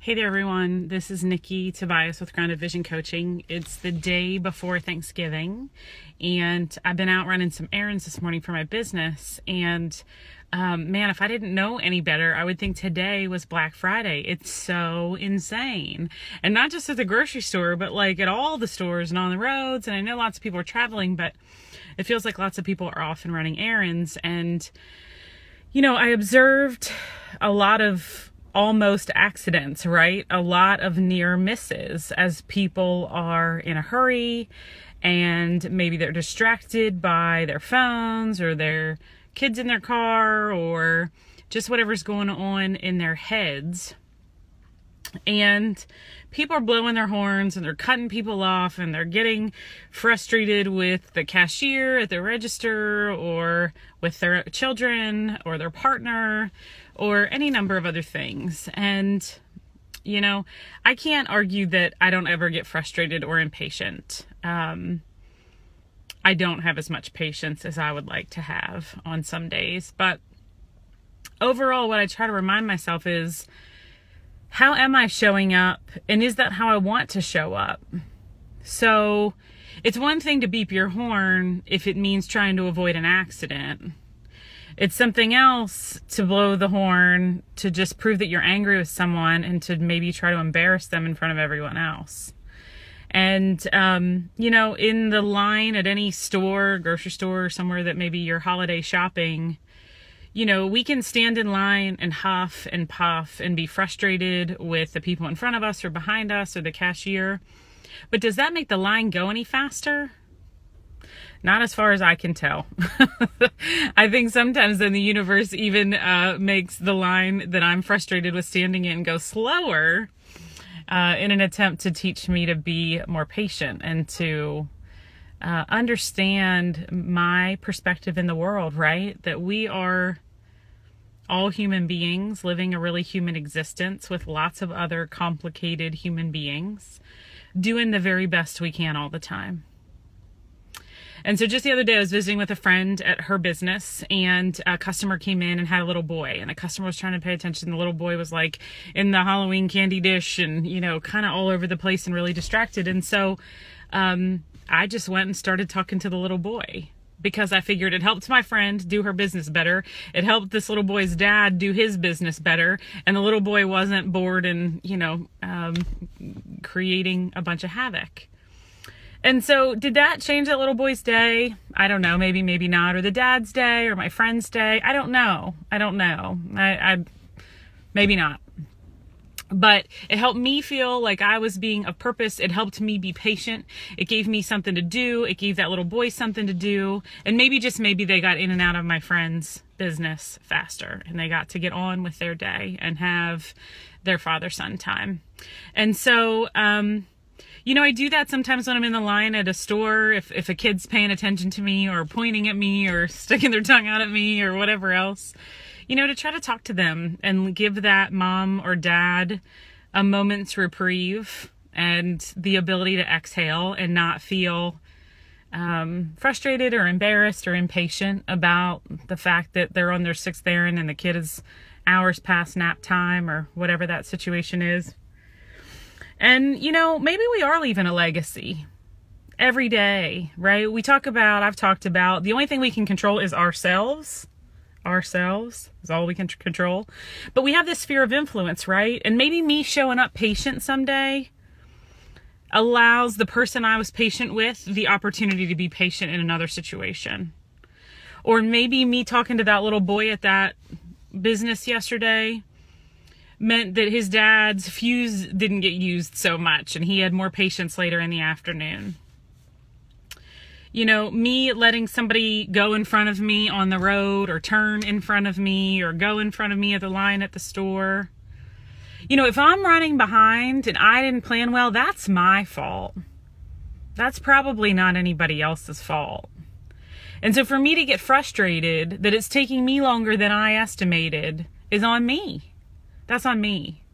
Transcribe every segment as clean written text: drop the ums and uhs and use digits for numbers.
Hey there, everyone. This is Nikki Tobias with Grounded Vision Coaching. It's the day before Thanksgiving, and I've been out running some errands this morning for my business. And man, if I didn't know any better, I would think today was Black Friday. It's so insane. And not just at the grocery store, but like at all the stores and on the roads. And I know lots of people are traveling, but it feels like lots of people are off and running errands. And, you know, I observed a lot of almost accidents, right? A lot of near misses as people are in a hurry and maybe they're distracted by their phones or their kids in their car or just whatever's going on in their heads. And people are blowing their horns and they're cutting people off and they're getting frustrated with the cashier at the register or with their children or their partner or any number of other things. And, you know, I can't argue that I don't ever get frustrated or impatient. I don't have as much patience as I would like to have on some days. But overall, what I try to remind myself is, how am I showing up? And is that how I want to show up? So it's one thing to beep your horn if it means trying to avoid an accident. It's something else to blow the horn to just prove that you're angry with someone and to maybe try to embarrass them in front of everyone else. And, you know, in the line at any store, grocery store, or somewhere that maybe you're holiday shopping, you know, we can stand in line and huff and puff and be frustrated with the people in front of us or behind us or the cashier. But does that make the line go any faster? Not as far as I can tell. I think sometimes then the universe even makes the line that I'm frustrated with standing in go slower in an attempt to teach me to be more patient and to understand my perspective in the world, right? That we are all human beings living a really human existence with lots of other complicated human beings doing the very best we can all the time. And so just the other day, I was visiting with a friend at her business, and a customer came in and had a little boy, and the customer was trying to pay attention. The little boy was like in the Halloween candy dish and, you know, kind of all over the place and really distracted. And so I just went and started talking to the little boy because I figured it helped my friend do her business better. It helped this little boy's dad do his business better. And the little boy wasn't bored and, you know, creating a bunch of havoc. And so did that change that little boy's day? I don't know. Maybe, maybe not. Or the dad's day or my friend's day. I don't know. I maybe not. But it helped me feel like I was being of purpose. It helped me be patient. It gave me something to do. It gave that little boy something to do. And maybe, just maybe, they got in and out of my friend's business faster and they got to get on with their day and have their father-son time. And so, you know, I do that sometimes when I'm in the line at a store, if a kid's paying attention to me or pointing at me or sticking their tongue out at me or whatever else, you know, to try to talk to them and give that mom or dad a moment's reprieve and the ability to exhale and not feel frustrated or embarrassed or impatient about the fact that they're on their sixth errand and the kid is hours past nap time or whatever that situation is. And, you know, maybe we are leaving a legacy every day, right? I've talked about, the only thing we can control is ourselves. Ourselves is all we can control. But we have this sphere of influence, right? And maybe me showing up patient someday allows the person I was patient with the opportunity to be patient in another situation. Or maybe me talking to that little boy at that business yesterday meant that his dad's fuse didn't get used so much and he had more patience later in the afternoon. You know, me letting somebody go in front of me on the road or turn in front of me or go in front of me at the line at the store. You know, if I'm running behind and I didn't plan well, that's my fault. That's probably not anybody else's fault. And so for me to get frustrated that it's taking me longer than I estimated is on me. That's on me.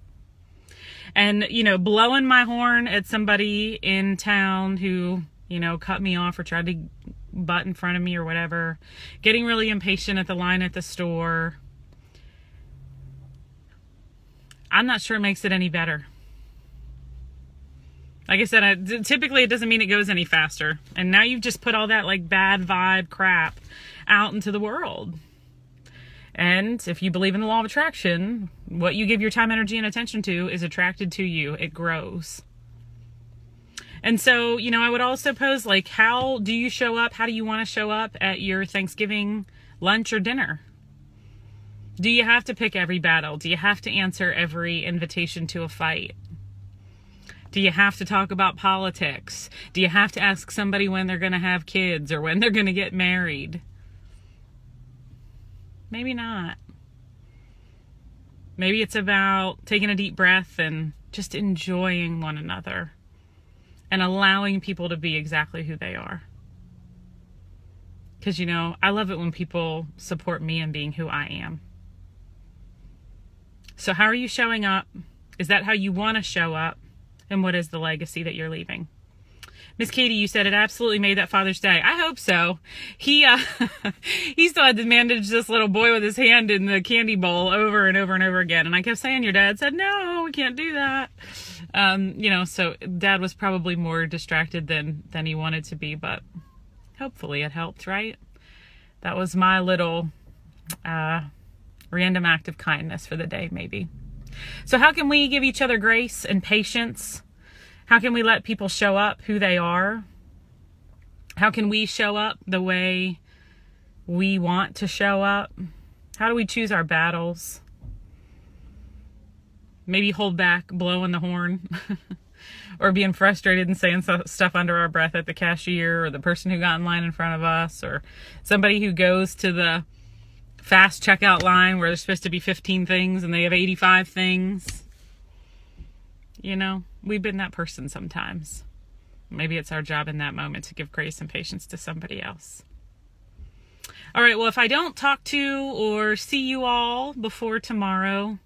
And, you know, blowing my horn at somebody in town who, you know, cut me off or tried to butt in front of me or whatever, getting really impatient at the line at the store, I'm not sure it makes it any better. Like I said, typically it doesn't mean it goes any faster. And now you've just put all that like bad vibe crap out into the world. And if you believe in the law of attraction, what you give your time, energy, and attention to is attracted to you. It grows. And so, you know, I would also pose, like, how do you show up? How do you want to show up at your Thanksgiving lunch or dinner? Do you have to pick every battle? Do you have to answer every invitation to a fight? Do you have to talk about politics? Do you have to ask somebody when they're going to have kids or when they're going to get married? Maybe not. Maybe it's about taking a deep breath and just enjoying one another and allowing people to be exactly who they are. Because, you know, I love it when people support me in being who I am. So how are you showing up? Is that how you want to show up? And what is the legacy that you're leaving? Miss Katie, you said it absolutely made that Father's Day. I hope so. He still had to manage this little boy with his hand in the candy bowl over and over and over again. And I kept saying, your dad said, no, we can't do that. You know, so Dad was probably more distracted than he wanted to be, but hopefully it helped, right? That was my little random act of kindness for the day, maybe. So how can we give each other grace and patience? How can we let people show up who they are? How can we show up the way we want to show up? How do we choose our battles? Maybe hold back blowing the horn or being frustrated and saying stuff under our breath at the cashier or the person who got in line in front of us or somebody who goes to the fast checkout line where there's supposed to be 15 things and they have 85 things. You know, we've been that person sometimes. Maybe it's our job in that moment to give grace and patience to somebody else. All right, well, if I don't talk to or see you all before tomorrow,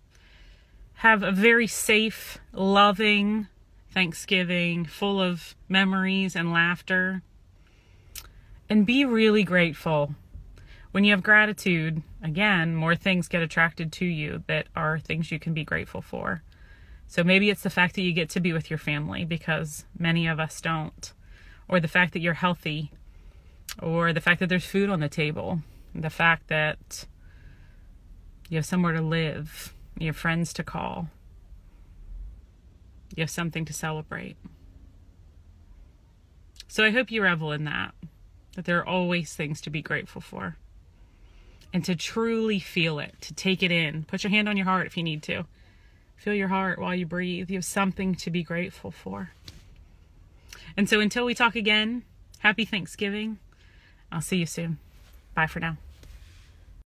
have a very safe, loving Thanksgiving, full of memories and laughter. And be really grateful. When you have gratitude, again, more things get attracted to you that are things you can be grateful for. So maybe it's the fact that you get to be with your family because many of us don't. Or the fact that you're healthy. Or the fact that there's food on the table. The fact that you have somewhere to live. You have friends to call. You have something to celebrate. So I hope you revel in that. That there are always things to be grateful for. And to truly feel it, to take it in. Put your hand on your heart if you need to. Feel your heart while you breathe. You have something to be grateful for. And so until we talk again, happy Thanksgiving. I'll see you soon. Bye for now.